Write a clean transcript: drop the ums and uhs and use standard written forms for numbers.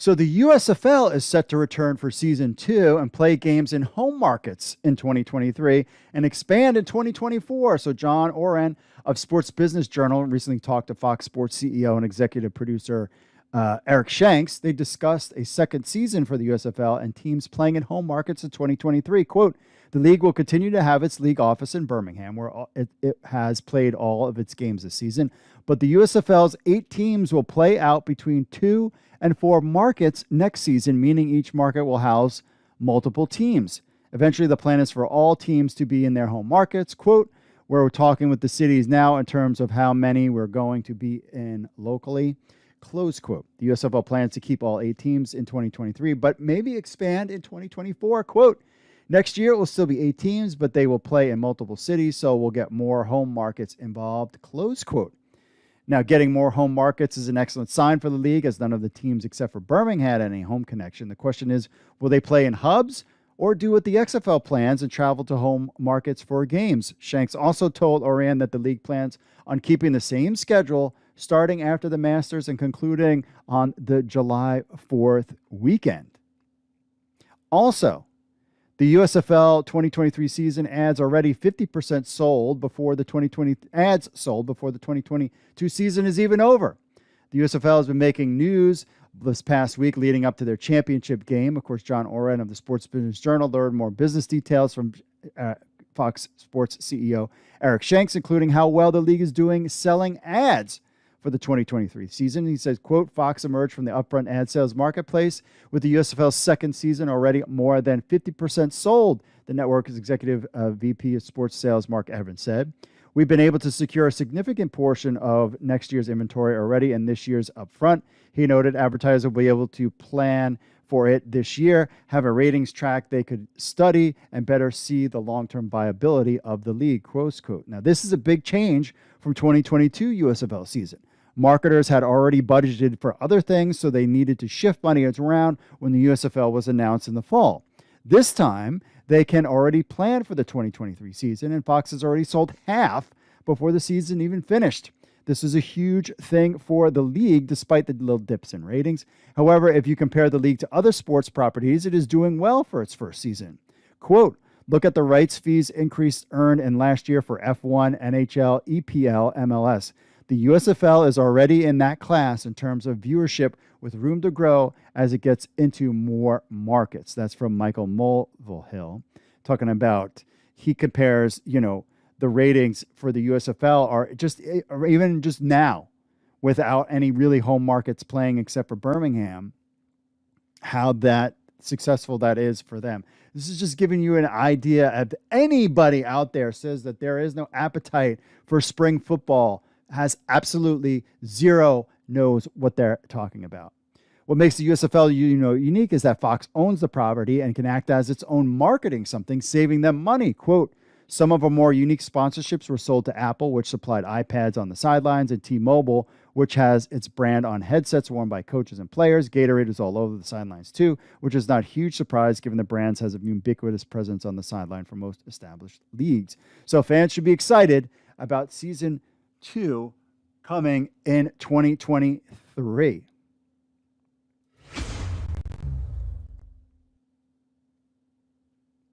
So the USFL is set to return for season 2 and play games in home markets in 2023 and expand in 2024. So John Ourand of Sports Business Journal recently talked to Fox Sports CEO and executive producer Eric Shanks. They discussed a second season for the USFL and teams playing in home markets in 2023. Quote, the league will continue to have its league office in Birmingham, where it has played all of its games this season. But the USFL's 8 teams will play out between 2 and 4 markets next season, meaning each market will house multiple teams. Eventually, the plan is for all teams to be in their home markets. Quote, we're talking with the cities now in terms of how many we're going to be in locally. Close quote. The USFL plans to keep all 8 teams in 2023, but maybe expand in 2024. Quote, next year it will still be 8 teams, but they will play in multiple cities, so we'll get more home markets involved. Close quote. Now, getting more home markets is an excellent sign for the league, as none of the teams except for Birmingham had any home connection. The question is, will they play in hubs or do what the XFL plans and travel to home markets for games? Shanks also told Ourand that the league plans on keeping the same schedule starting after the Masters and concluding on the July 4th weekend. Also, the USFL 2023 season ads already 50% sold before the 2022 season is even over. The USFL has been making news this past week leading up to their championship game. Of course, John Ourand of the Sports Business Journal learned more business details from Fox Sports CEO Eric Shanks, including how well the league is doing selling ads for the 2023 season. He says, quote, Fox emerged from the upfront ad sales marketplace with the USFL's second season already more than 50% sold, the network's executive VP of sports sales, Mark Evans, said. We've been able to secure a significant portion of next year's inventory already and this year's upfront. He noted advertisers will be able to plan for it this year, have a ratings track they could study, and better see the long-term viability of the league, close quote. Now, this is a big change from 2022 USFL season. Marketers had already budgeted for other things, so they needed to shift money around when the USFL was announced in the fall. This time, they can already plan for the 2023 season, and Fox has already sold half before the season even finished. This is a huge thing for the league, despite the little dips in ratings. However, if you compare the league to other sports properties, it is doing well for its first season. Quote, look at the rights fees increase earned in last year for F1, NHL, EPL, MLS. The USFL is already in that class in terms of viewership, with room to grow as it gets into more markets. That's from Michael Mulvihill, talking about, he compares, the ratings for the USFL are just, or even just now, without any really home markets playing except for Birmingham, how that successful that is for them. This is just giving you an idea. If anybody out there says that there is no appetite for spring football, has absolutely zero knows what they're talking about. What makes the USFL unique is that Fox owns the property and can act as its own marketing something, saving them money. Quote, some of our more unique sponsorships were sold to Apple, which supplied iPads on the sidelines, and T-Mobile, which has its brand on headsets worn by coaches and players. Gatorade is all over the sidelines too, which is not a huge surprise given the brands has a ubiquitous presence on the sideline for most established leagues. So fans should be excited about season 2 coming in 2023.